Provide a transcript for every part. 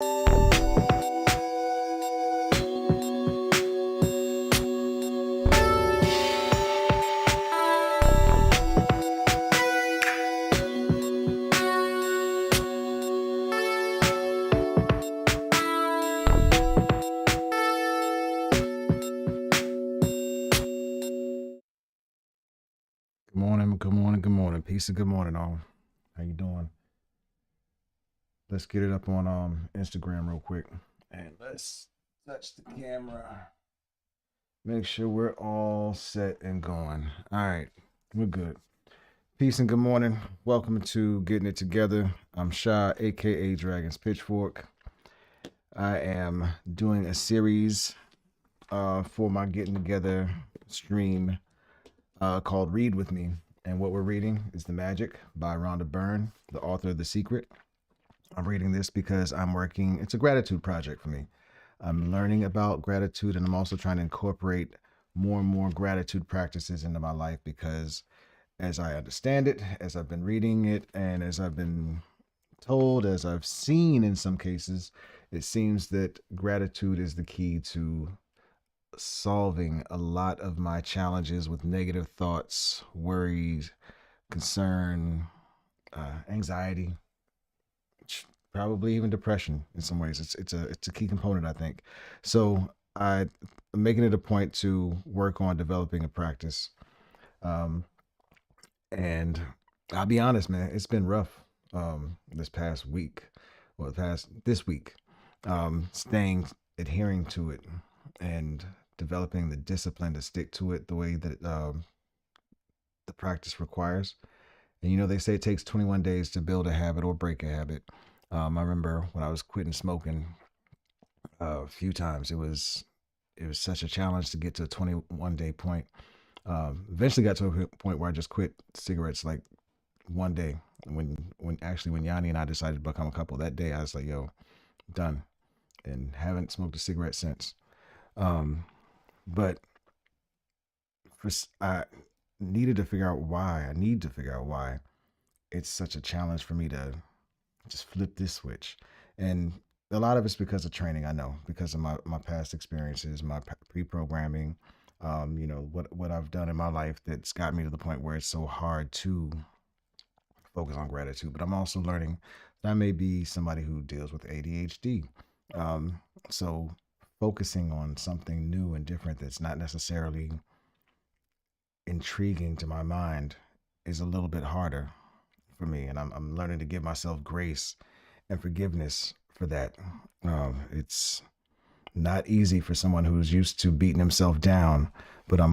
Good morning. Peace and good morning, all. How you doing? Let's get it up on Instagram real quick. And let's touch the camera. Make sure we're all set and going. All right, we're good. Peace and good morning. Welcome to Getting It Together. I'm Sha, aka Dragon's Pitchfork. I am doing a series for my Getting Together stream called Read With Me. And what we're reading is The Magic by Rhonda Byrne, the author of The Secret. I'm reading this because it's a gratitude project for me. I'm learning about gratitude, and I'm also trying to incorporate more and more gratitude practices into my life because as I understand it, as I've been reading it, and as I've been told, as I've seen in some cases, it seems that gratitude is the key to solving a lot of my challenges with negative thoughts, worries, concern, anxiety, probably even depression in some ways. It's a key component, I think. So I'm making it a point to work on developing a practice. And I'll be honest, man, it's been rough this past week, or this week, adhering to it and developing the discipline to stick to it the way that the practice requires. And they say it takes 21 days to build a habit or break a habit. I remember when I was quitting smoking a few times, it was such a challenge to get to a 21-day point. Eventually got to a point where I just quit cigarettes like one day. When Yani and I decided to become a couple, that day I was like, yo, done. And haven't smoked a cigarette since. But I need to figure out why it's such a challenge for me to just flip this switch. And a lot of it's because of training, I know, because of my past experiences, my pre-programming, what I've done in my life that's got me to the point where it's so hard to focus on gratitude. But I'm also learning that I may be somebody who deals with ADHD. So focusing on something new and different that's not necessarily intriguing to my mind is a little bit harder for me. And I'm learning to give myself grace and forgiveness for that. It's not easy for someone who's used to beating himself down, but I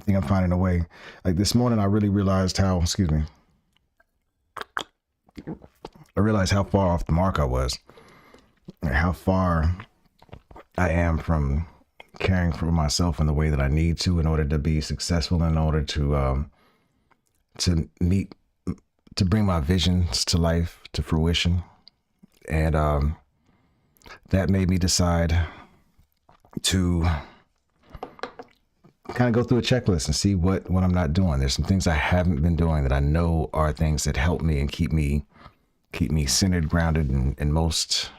think I'm finding a way. Like this morning, I really realized how far off the mark I was, and how far I am from caring for myself in the way that I need to in order to be successful, in order to bring my visions to life, to fruition. And that made me decide to kind of go through a checklist and see what I'm not doing. There's some things I haven't been doing that I know are things that help me and keep me centered, grounded, and most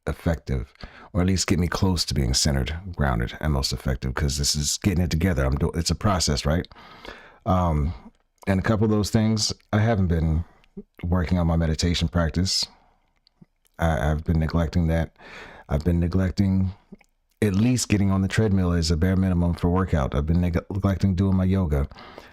effective, or at least get me close to being centered, grounded, and most effective, because this is getting it together. It's a process, right? And a couple of those things, I haven't been working on my meditation practice. I've been neglecting that. I've been neglecting at least getting on the treadmill as a bare minimum for workout. I've been neglecting doing my yoga.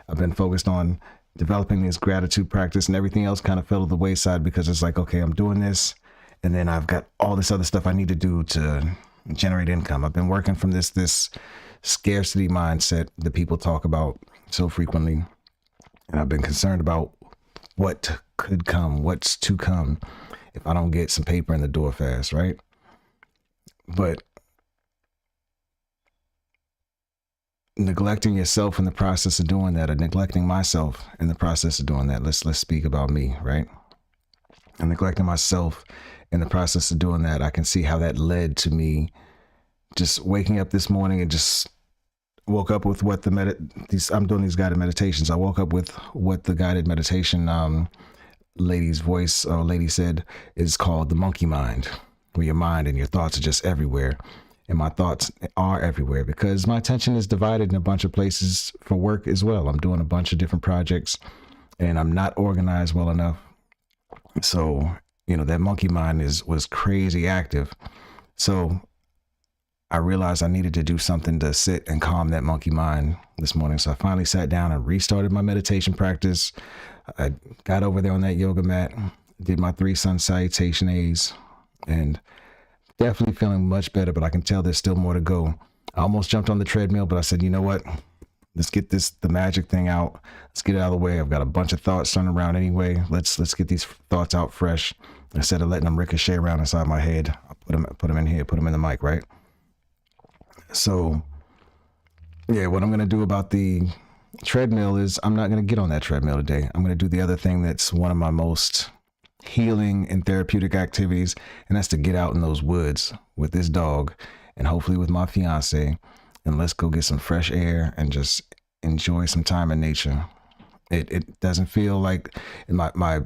I've been focused on developing this gratitude practice, and everything else kind of fell to the wayside because it's like, okay, I'm doing this, and then I've got all this other stuff I need to do to generate income. I've been working from this scarcity mindset that people talk about so frequently. And I've been concerned about what could come, what's to come if I don't get some paper in the door fast, right? But neglecting yourself in the process of doing that, or neglecting myself in the process of doing that, let's speak about me, right? And neglecting myself in the process of doing that, I can see how that led to me just waking up this morning and just woke up with what I'm doing these guided meditations. I woke up with what the guided meditation lady's voice, or lady said, is called the monkey mind, where your mind and your thoughts are just everywhere. And my thoughts are everywhere because my attention is divided in a bunch of places for work as well. I'm doing a bunch of different projects and I'm not organized well enough. So, that monkey mind was crazy active. So I realized I needed to do something to sit and calm that monkey mind this morning. So I finally sat down and restarted my meditation practice. I got over there on that yoga mat, did my 3 sun salutation A's, and definitely feeling much better, but I can tell there's still more to go. I almost jumped on the treadmill, but I said, you know what? Let's get the magic thing out. Let's get it out of the way. I've got a bunch of thoughts running around anyway. Let's get these thoughts out fresh instead of letting them ricochet around inside my head. I'll put them in here, put them in the mic, right? So, yeah, what I'm going to do about the treadmill is I'm not going to get on that treadmill today. I'm going to do the other thing that's one of my most healing and therapeutic activities, and that's to get out in those woods with this dog and hopefully with my fiance, and let's go get some fresh air and just enjoy some time in nature. It doesn't feel like my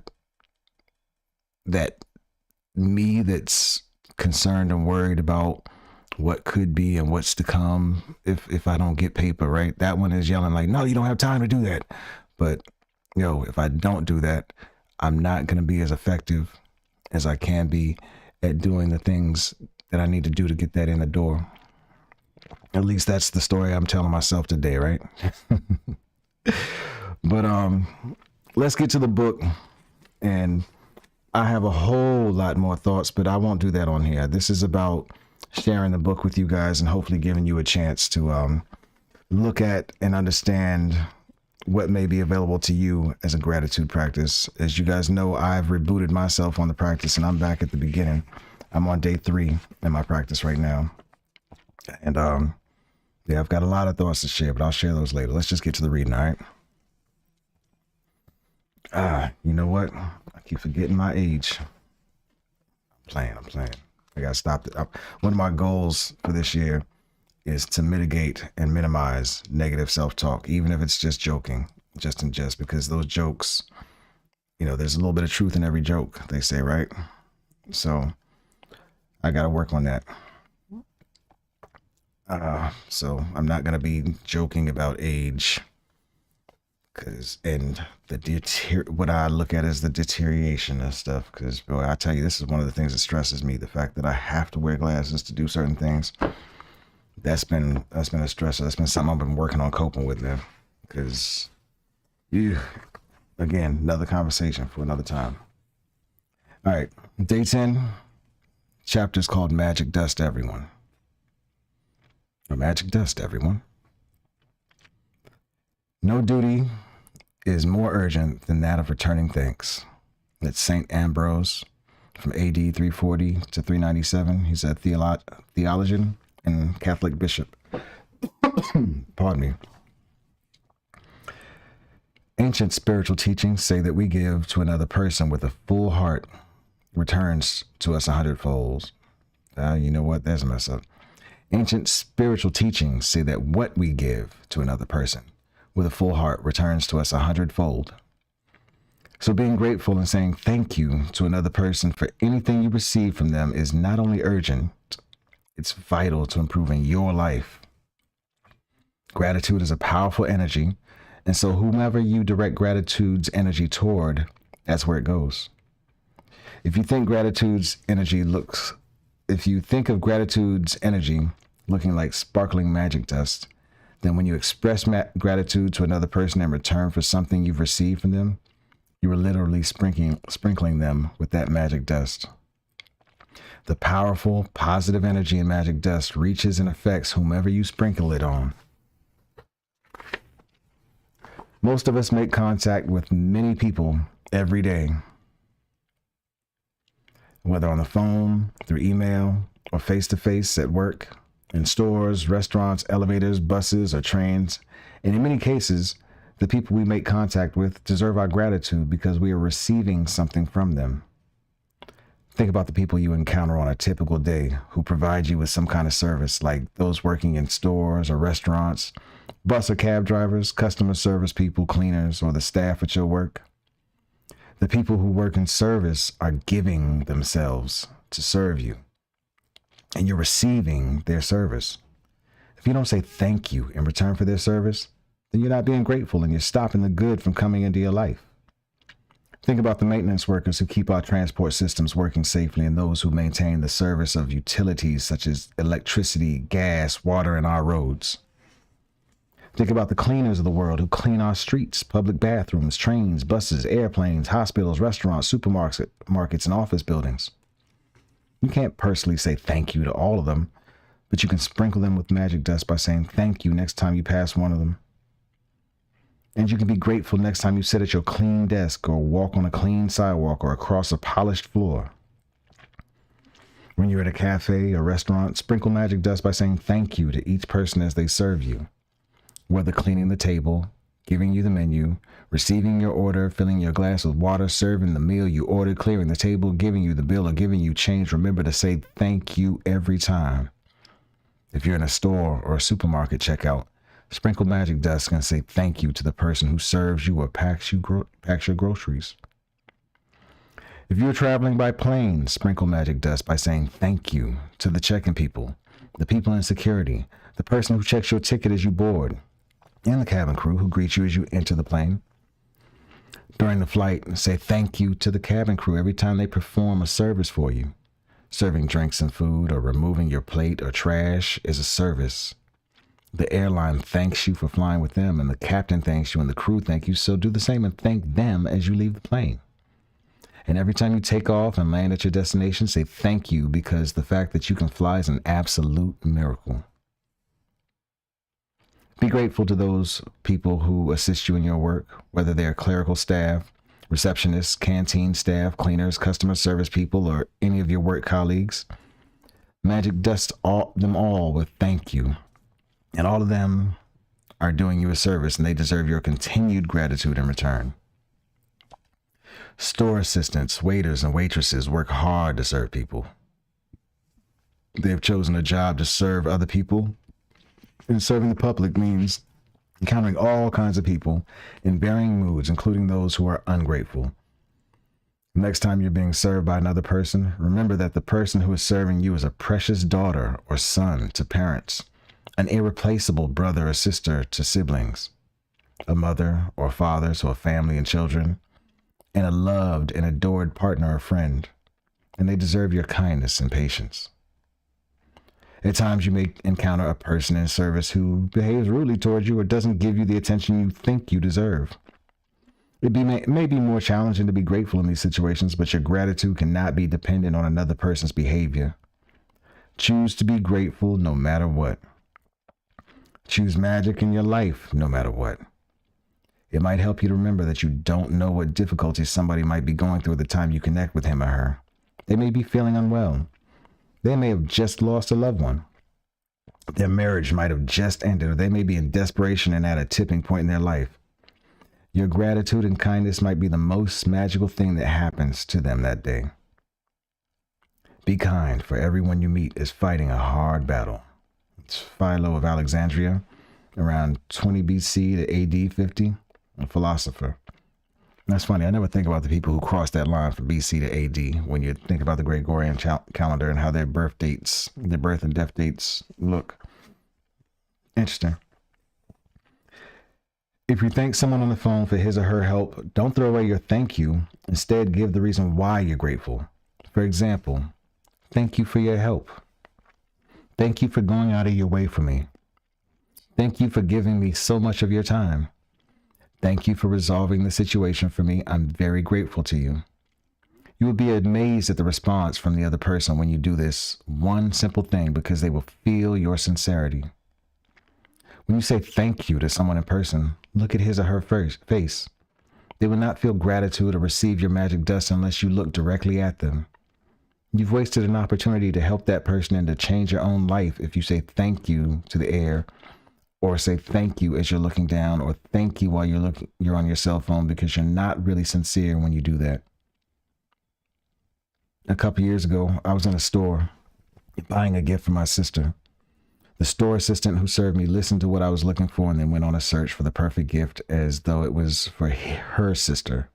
that me that's concerned and worried about what could be and what's to come if I don't get paper, right? That one is yelling like, no, you don't have time to do that. But if I don't do that, I'm not going to be as effective as I can be at doing the things that I need to do to get that in the door. At least that's the story I'm telling myself today, right? But let's get to the book. And I have a whole lot more thoughts, but I won't do that on here. This is about sharing the book with you guys and hopefully giving you a chance to look at and understand what may be available to you as a gratitude practice. As you guys know, I've rebooted myself on the practice and I'm back at the beginning. I'm on day 3 in my practice right now. And yeah, I've got a lot of thoughts to share, but I'll share those later. Let's just get to the reading, all right? You know what? I keep forgetting my age. I'm playing. I gotta stop it. One of my goals for this year is to mitigate and minimize negative self-talk, even if it's just joking, just because those jokes, there's a little bit of truth in every joke, they say, right? So I gotta work on that. So I'm not gonna be joking about age, and what I look at as the deterioration of stuff. Because boy, I tell you, this is one of the things that stresses me: the fact that I have to wear glasses to do certain things. That's been a stressor. That's been something I've been working on coping with, man. Because again, another conversation for another time. All right, day 10. Chapter is called Magic Dust, Everyone. Or Magic Dust, Everyone. No duty is more urgent than that of returning thanks. That's St. Ambrose from AD 340 to 397. He's a theologian and Catholic bishop. Pardon me. Ancient spiritual teachings say that we give to another person with a full heart returns to us 100-fold. You know what? There's a mess up. Ancient spiritual teachings say that what we give to another person with a full heart returns to us 100-fold. So being grateful and saying thank you to another person for anything you receive from them is not only urgent, it's vital to improving your life. Gratitude is a powerful energy, and so whomever you direct gratitude's energy toward, that's where it goes. If you think of gratitude's energy looking like sparkling magic dust, then when you express gratitude to another person in return for something you've received from them, you are literally sprinkling them with that magic dust. The powerful, positive energy in magic dust reaches and affects whomever you sprinkle it on. Most of us make contact with many people every day, whether on the phone, through email, or face-to-face at work, in stores, restaurants, elevators, buses, or trains. And in many cases, the people we make contact with deserve our gratitude because we are receiving something from them. Think about the people you encounter on a typical day who provide you with some kind of service, like those working in stores or restaurants, bus or cab drivers, customer service people, cleaners, or the staff at your work. The people who work in service are giving themselves to serve you, and you're receiving their service. If you don't say thank you in return for their service, then you're not being grateful and you're stopping the good from coming into your life. Think about the maintenance workers who keep our transport systems working safely and those who maintain the service of utilities such as electricity, gas, water, and our roads. Think about the cleaners of the world who clean our streets, public bathrooms, trains, buses, airplanes, hospitals, restaurants, supermarkets, and office buildings. You can't personally say thank you to all of them, but you can sprinkle them with magic dust by saying thank you next time you pass one of them. And you can be grateful next time you sit at your clean desk or walk on a clean sidewalk or across a polished floor. When you're at a cafe or restaurant, sprinkle magic dust by saying thank you to each person as they serve you. Whether cleaning the table, giving you the menu, receiving your order, filling your glass with water, serving the meal you ordered, clearing the table, giving you the bill, or giving you change, remember to say thank you every time. If you're in a store or a supermarket checkout, sprinkle magic dust and say thank you to the person who serves you or packs your groceries. If you're traveling by plane, sprinkle magic dust by saying thank you to the check-in people, the people in security, the person who checks your ticket as you board, and the cabin crew who greet you as you enter the plane. During the flight, say thank you to the cabin crew every time they perform a service for you. Serving drinks and food or removing your plate or trash is a service. The airline thanks you for flying with them, and the captain thanks you, and the crew thank you, so do the same and thank them as you leave the plane. And every time you take off and land at your destination, say thank you, because the fact that you can fly is an absolute miracle. Be grateful to those people who assist you in your work, whether they are clerical staff, receptionists, canteen staff, cleaners, customer service people, or any of your work colleagues. Magic dust them all with thank you. And all of them are doing you a service, and they deserve your continued gratitude in return. Store assistants, waiters, and waitresses work hard to serve people. They have chosen a job to serve other people, and serving the public means encountering all kinds of people in varying moods, including those who are ungrateful. Next time you're being served by another person, remember that the person who is serving you is a precious daughter or son to parents, an irreplaceable brother or sister to siblings, a mother or father to a family and children, and a loved and adored partner or friend, and they deserve your kindness and patience. At times you may encounter a person in service who behaves rudely towards you or doesn't give you the attention you think you deserve. It may be more challenging to be grateful in these situations, but your gratitude cannot be dependent on another person's behavior. Choose to be grateful no matter what. Choose magic in your life no matter what. It might help you to remember that you don't know what difficulties somebody might be going through at the time you connect with him or her. They may be feeling unwell. They may have just lost a loved one. Their marriage might have just ended, or they may be in desperation and at a tipping point in their life. Your gratitude and kindness might be the most magical thing that happens to them that day. Be kind, for everyone you meet is fighting a hard battle. It's Philo of Alexandria, around 20 BC to AD 50, a philosopher. That's funny. I never think about the people who crossed that line from BC to AD when you think about the Gregorian calendar and how their birth and death dates look. Interesting. If you thank someone on the phone for his or her help, don't throw away your thank you. Instead, give the reason why you're grateful. For example, thank you for your help. Thank you for going out of your way for me. Thank you for giving me so much of your time. Thank you for resolving the situation for me. I'm very grateful to you. You will be amazed at the response from the other person when you do this one simple thing, because they will feel your sincerity. When you say thank you to someone in person, look at his or her face. They will not feel gratitude or receive your magic dust unless you look directly at them. You've wasted an opportunity to help that person and to change your own life if you say thank you to the air, or say thank you as you're looking down, or thank you while you're on your cell phone, because you're not really sincere when you do that. A couple years ago, I was in a store buying a gift for my sister. The store assistant who served me listened to what I was looking for and then went on a search for the perfect gift as though it was for her sister.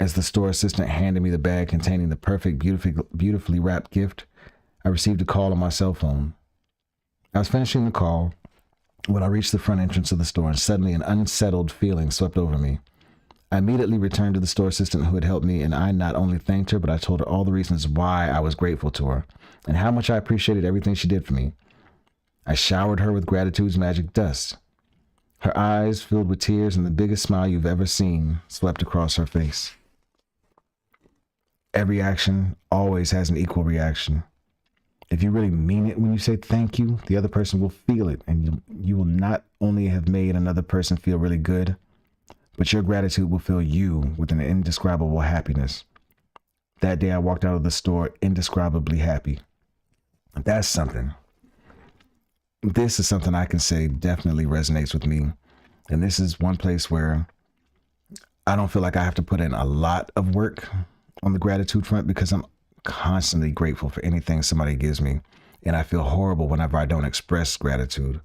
As the store assistant handed me the bag containing the perfect, beautifully wrapped gift, I received a call on my cell phone. I was finishing the call when I reached the front entrance of the store, and suddenly an unsettled feeling swept over me. I immediately returned to the store assistant who had helped me, and I not only thanked her, but I told her all the reasons why I was grateful to her and how much I appreciated everything she did for me. I showered her with gratitude's magic dust. Her eyes filled with tears, and the biggest smile you've ever seen swept across her face. Every action always has an equal reaction. If you really mean it when you say thank you, the other person will feel it, and you will not only have made another person feel really good, but your gratitude will fill you with an indescribable happiness. That day I walked out of the store indescribably happy. That's something. This is something I can say definitely resonates with me. And this is one place where I don't feel like I have to put in a lot of work on the gratitude front, because I'm constantly grateful for anything somebody gives me. And I feel horrible whenever I don't express gratitude.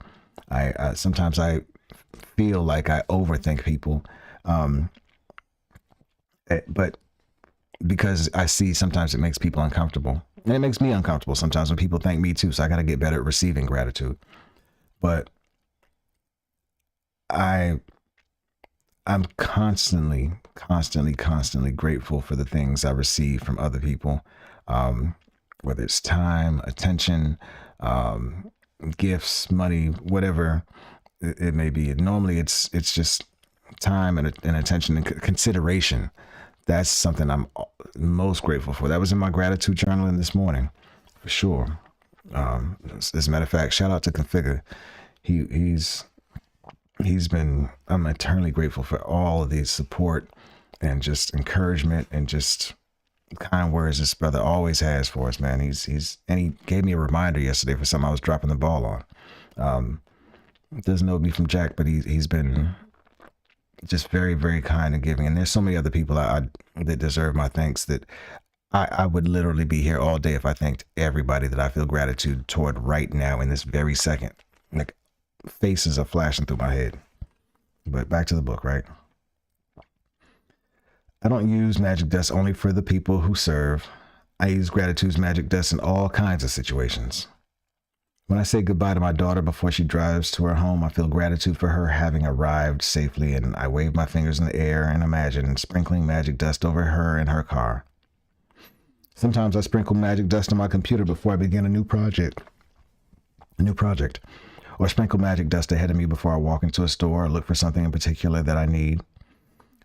Sometimes I feel like I overthink people. But because I see sometimes it makes people uncomfortable. And it makes me uncomfortable sometimes when people thank me too. So I got to get better at receiving gratitude. But I'm constantly grateful for the things I receive from other people, whether it's time, attention, gifts, money, whatever it may be. Normally, it's just time and attention and consideration. That's something I'm most grateful for. That was in my gratitude journaling this morning, for sure. As a matter of fact, shout out to Configure. I'm eternally grateful for all of the support and just encouragement and just kind words this brother always has for us, man. And he gave me a reminder yesterday for something I was dropping the ball on. Doesn't know me from Jack, but he's been just very, very kind and giving. And there's so many other people that deserve my thanks that I would literally be here all day if I thanked everybody that I feel gratitude toward right now in this very second. Like, faces are flashing through my head. But back to the book, right? I don't use magic dust only for the people who serve. I use gratitude's magic dust in all kinds of situations. When I say goodbye to my daughter before she drives to her home, I feel gratitude for her having arrived safely, and I wave my fingers in the air and imagine sprinkling magic dust over her and her car. Sometimes I sprinkle magic dust on my computer before I begin a new project, or sprinkle magic dust ahead of me before I walk into a store or look for something in particular that I need.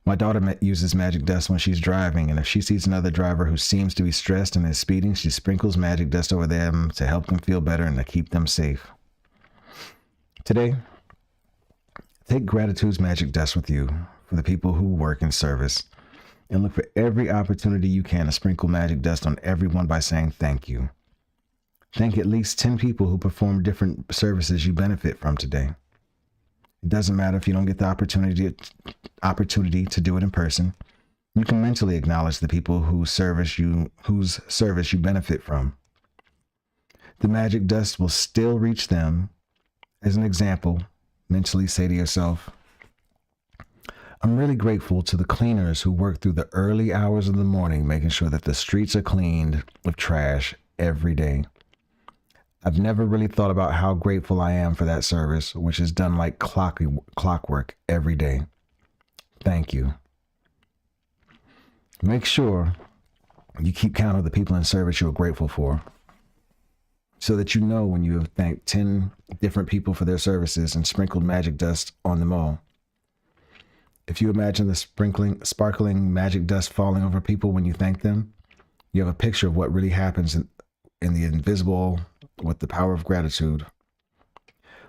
My daughter uses magic dust when she's driving, and if she sees another driver who seems to be stressed and is speeding, she sprinkles magic dust over them to help them feel better and to keep them safe. Today, take gratitude's magic dust with you for the people who work in service, and look for every opportunity you can to sprinkle magic dust on everyone by saying thank you. Thank at least 10 people who perform different services you benefit from today. It doesn't matter if you don't get the opportunity to do it in person. You can mentally acknowledge the people whose service you benefit from. The magic dust will still reach them. As an example, mentally say to yourself, I'm really grateful to the cleaners who work through the early hours of the morning, making sure that the streets are cleaned of trash every day. I've never really thought about how grateful I am for that service, which is done like clockwork every day. Thank you. Make sure you keep count of the people in service you're grateful for, so that you know when you have thanked 10 different people for their services and sprinkled magic dust on them all. If you imagine the sparkling magic dust falling over people when you thank them, you have a picture of what really happens in the invisible with the power of gratitude.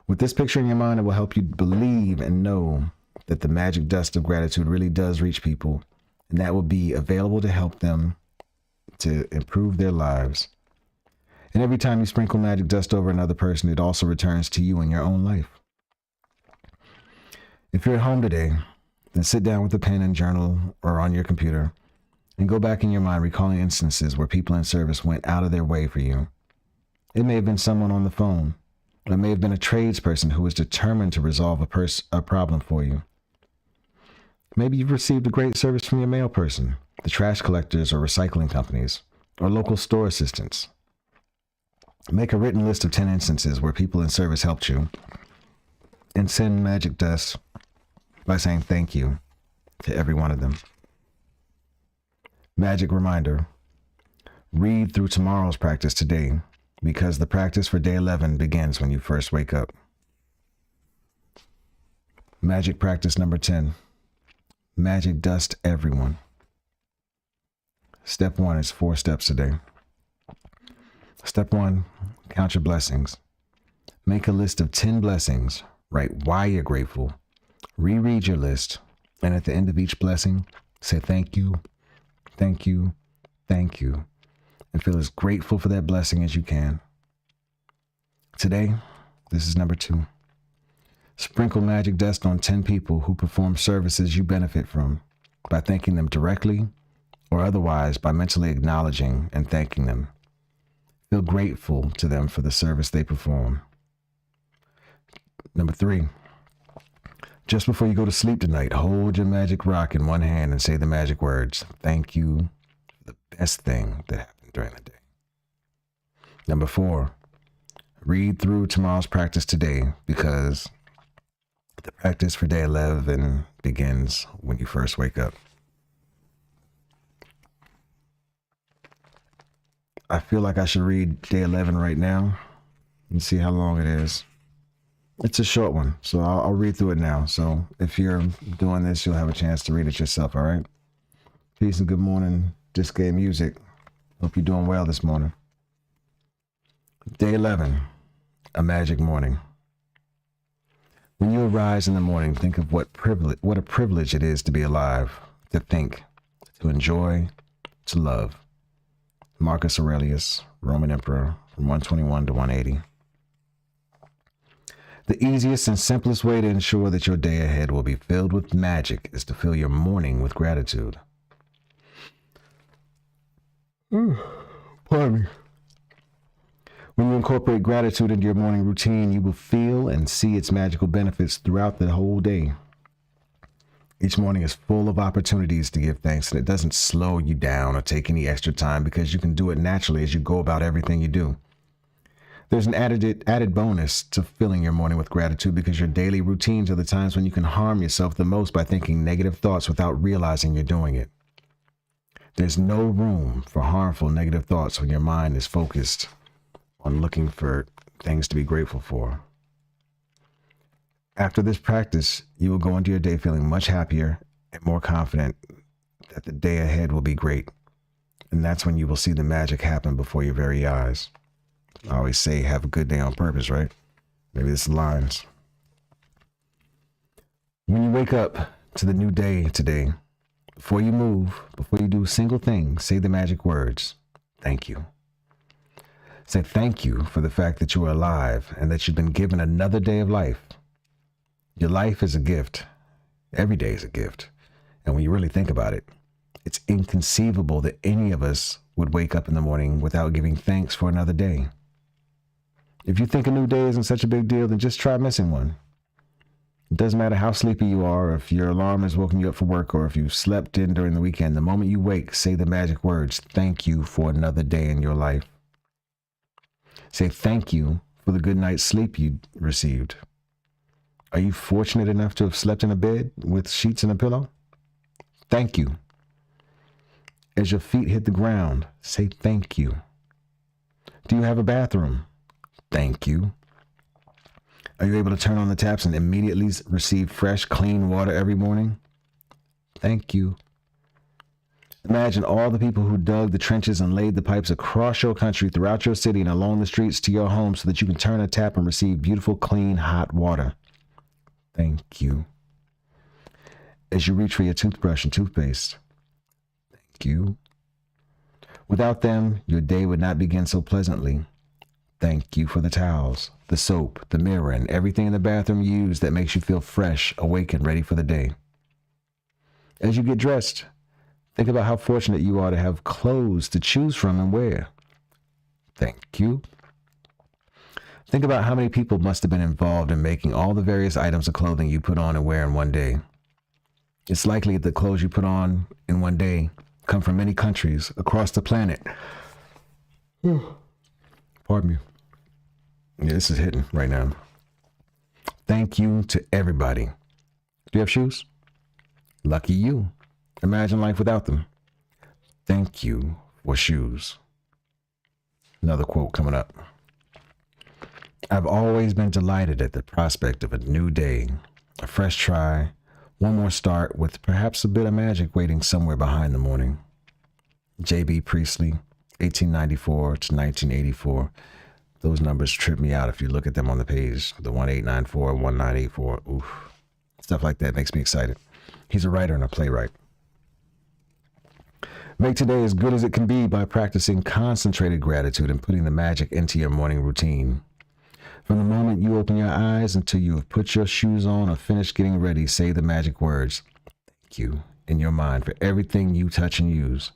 With this picture in your mind, it will help you believe and know that the magic dust of gratitude really does reach people, and that will be available to help them to improve their lives. And every time you sprinkle magic dust over another person, it also returns to you in your own life. If you're at home today, then sit down with a pen and journal or on your computer and go back in your mind recalling instances where people in service went out of their way for you. It may have been someone on the phone. It may have been a tradesperson who was determined to resolve a problem for you. Maybe you've received a great service from your mail person, the trash collectors or recycling companies, or local store assistants. Make a written list of 10 instances where people in service helped you, and send magic dust by saying thank you to every one of them. Magic reminder: read through tomorrow's practice today, because the practice for day 11 begins when you first wake up. Magic practice number 10. Magic dust everyone. Step 1 is 4 steps a day. Step 1, count your blessings. Make a list of 10 blessings. Write why you're grateful. Reread your list, and at the end of each blessing, say thank you, thank you, thank you, and feel as grateful for that blessing as you can. Today, this is number 2. Sprinkle magic dust on 10 people who perform services you benefit from by thanking them directly or otherwise by mentally acknowledging and thanking them. Feel grateful to them for the service they perform. Number 3, just before you go to sleep tonight, hold your magic rock in one hand and say the magic words, thank you for the best thing that happened during the day. Number 4, read through tomorrow's practice today, because the practice for day 11 begins when you first wake up. I feel like I should read day 11 right now and see how long it is. It's a short one, so I'll read through it now. So if you're doing this, you'll have a chance to read it yourself, all right? Peace and good morning, Disque Music. Hope you're doing well this morning. Day 11, a magic morning. When you arise in the morning, think of what a privilege it is to be alive, to think, to enjoy, to love. Marcus Aurelius, Roman Emperor, from 121 to 180. The easiest and simplest way to ensure that your day ahead will be filled with magic is to fill your morning with gratitude. Pardon me. When you incorporate gratitude into your morning routine, you will feel and see its magical benefits throughout the whole day. Each morning is full of opportunities to give thanks, and it doesn't slow you down or take any extra time because you can do it naturally as you go about everything you do. There's an added bonus to filling your morning with gratitude, because your daily routines are the times when you can harm yourself the most by thinking negative thoughts without realizing you're doing it. There's no room for harmful negative thoughts when your mind is focused on looking for things to be grateful for. After this practice, you will go into your day feeling much happier and more confident that the day ahead will be great. And that's when you will see the magic happen before your very eyes. I always say, have a good day on purpose, right? Maybe this aligns. When you wake up to the new day today, before you move, before you do a single thing, say the magic words, thank you. Say thank you for the fact that you are alive and that you've been given another day of life. Your life is a gift. Every day is a gift. And when you really think about it, it's inconceivable that any of us would wake up in the morning without giving thanks for another day. If you think a new day isn't such a big deal, then just try missing one. It doesn't matter how sleepy you are, or if your alarm has woken you up for work, or if you slept in during the weekend. The moment you wake, say the magic words, thank you for another day in your life. Say thank you for the good night's sleep you received. Are you fortunate enough to have slept in a bed with sheets and a pillow? Thank you. As your feet hit the ground, say thank you. Do you have a bathroom? Thank you. Are you able to turn on the taps and immediately receive fresh, clean water every morning? Thank you. Imagine all the people who dug the trenches and laid the pipes across your country, throughout your city, and along the streets to your home so that you can turn a tap and receive beautiful, clean, hot water. Thank you. As you reach for your toothbrush and toothpaste, thank you. Without them, your day would not begin so pleasantly. Thank you for the towels, the soap, the mirror, and everything in the bathroom you use that makes you feel fresh, awake, and ready for the day. As you get dressed, think about how fortunate you are to have clothes to choose from and wear. Thank you. Think about how many people must have been involved in making all the various items of clothing you put on and wear in one day. It's likely that the clothes you put on in one day come from many countries across the planet. Pardon me. Yeah, this is hitting right now. Thank you to everybody. Do you have shoes? Lucky you. Imagine life without them. Thank you for shoes. Another quote coming up. I've always been delighted at the prospect of a new day, a fresh try, one more start with perhaps a bit of magic waiting somewhere behind the morning. J.B. Priestley, 1894 to 1984. Those numbers trip me out if you look at them on the page. The 1894 and 1984. Oof. Stuff like that makes me excited. He's a writer and a playwright. Make today as good as it can be by practicing concentrated gratitude and putting the magic into your morning routine. From the moment you open your eyes until you have put your shoes on or finished getting ready, say the magic words, thank you, in your mind for everything you touch and use.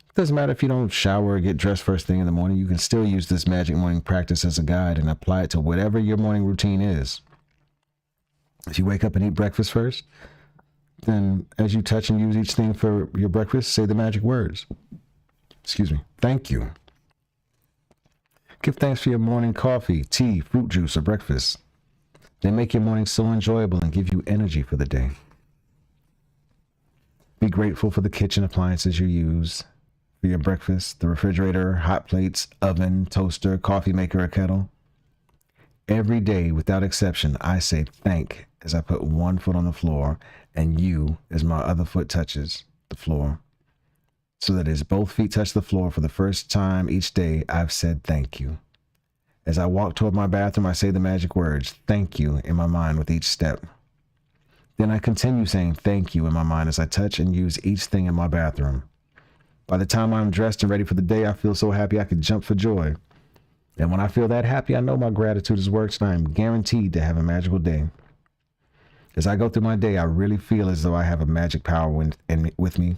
It doesn't matter if you don't shower or get dressed first thing in the morning. You can still use this magic morning practice as a guide and apply it to whatever your morning routine is. If you wake up and eat breakfast first, then as you touch and use each thing for your breakfast, say the magic words. Thank you. Give thanks for your morning coffee, tea, fruit juice, or breakfast. They make your morning so enjoyable and give you energy for the day. Be grateful for the kitchen appliances you use for your breakfast, the refrigerator, hot plates, oven, toaster, coffee maker, or kettle. Every day, without exception, I say thank as I put one foot on the floor and you as my other foot touches the floor. So that as both feet touch the floor for the first time each day, I've said thank you. As I walk toward my bathroom, I say the magic words, thank you, in my mind with each step. Then I continue saying thank you in my mind as I touch and use each thing in my bathroom. By the time I'm dressed and ready for the day, I feel so happy I could jump for joy. And when I feel that happy, I know my gratitude has worked and I am guaranteed to have a magical day. As I go through my day, I really feel as though I have a magic power with me.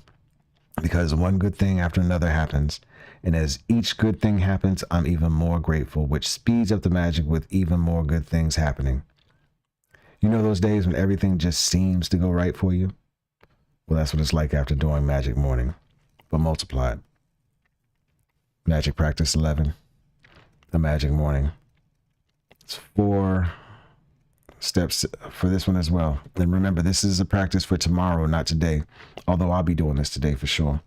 Because one good thing after another happens. And as each good thing happens, I'm even more grateful, which speeds up the magic with even more good things happening. You know those days when everything just seems to go right for you? Well, that's what it's like after doing Magic Morning, but multiplied. Magic Practice 11, the Magic Morning. It's 4 steps for this one as well. And remember, this is a practice for tomorrow, not today, although I'll be doing this today for sure.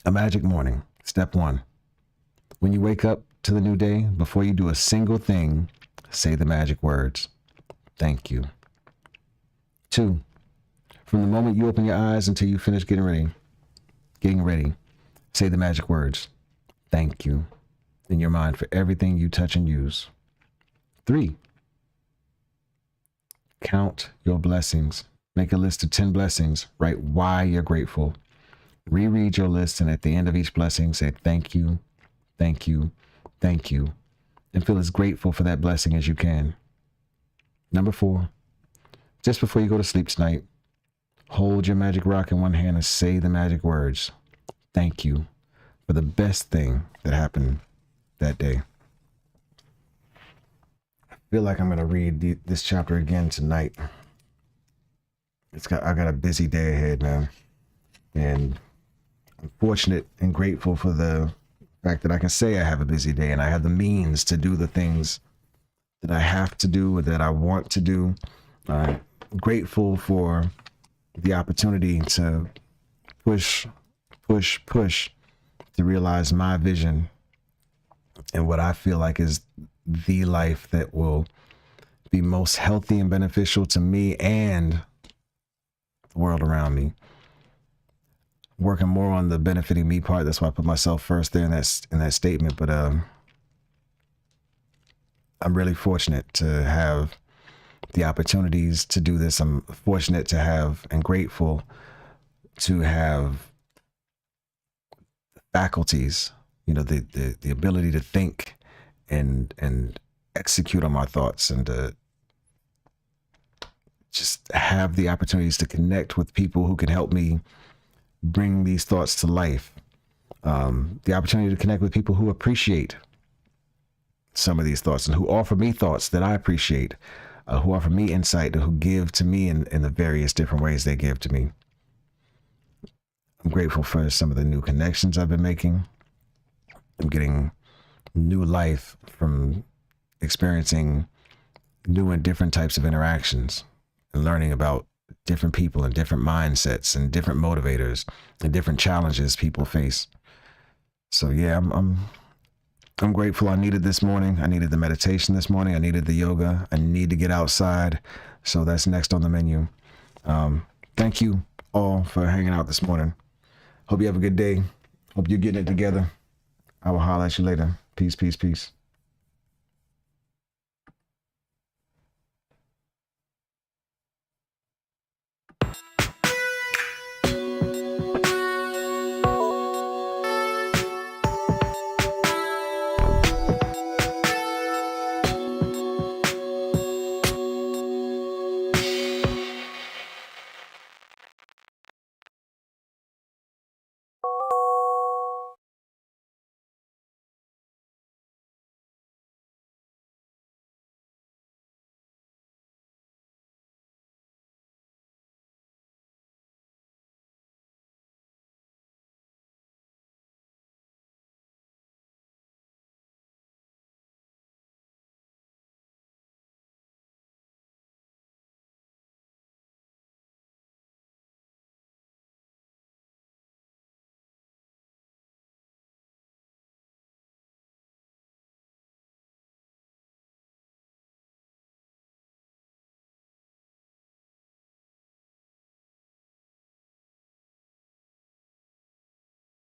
A magic morning. Step 1. When you wake up to the new day, before you do a single thing, say the magic words. Thank you. 2. From the moment you open your eyes until you finish getting ready, say the magic words. Thank you. In your mind for everything you touch and use. 3. Count your blessings. Make a list of 10 blessings. Write why you're grateful. Reread your list, and at the end of each blessing, say thank you, thank you, thank you, and feel as grateful for that blessing as you can. Number 4, just before you go to sleep tonight, hold your magic rock in one hand and say the magic words. Thank you for the best thing that happened that day. I feel like I'm going to read this chapter again tonight. I got a busy day ahead, man. And I'm fortunate and grateful for the fact that I can say I have a busy day and I have the means to do the things that I have to do or that I want to do. I'm grateful for the opportunity to push to realize my vision and what I feel like is the life that will be most healthy and beneficial to me and the world around me. Working more on the benefiting me part. That's why I put myself first there in that statement. But I'm really fortunate to have the opportunities to do this. I'm fortunate to have and grateful to have faculties, the ability to think and execute on my thoughts, and to just have the opportunities to connect with people who can help me bring these thoughts to life. The opportunity to connect with people who appreciate some of these thoughts and who offer me thoughts that I appreciate, who offer me insight, who give to me in the various different ways they give to me. I'm grateful for some of the new connections I've been making. I'm getting new life from experiencing new and different types of interactions and learning about different people and different mindsets and different motivators and different challenges people face. So yeah, I'm grateful. I needed this morning. I needed the meditation this morning. I needed the yoga. I need to get outside. So that's next on the menu. Thank you all for hanging out this morning. Hope you have a good day. Hope you're getting it together. I will holler at you later. Peace, peace, peace.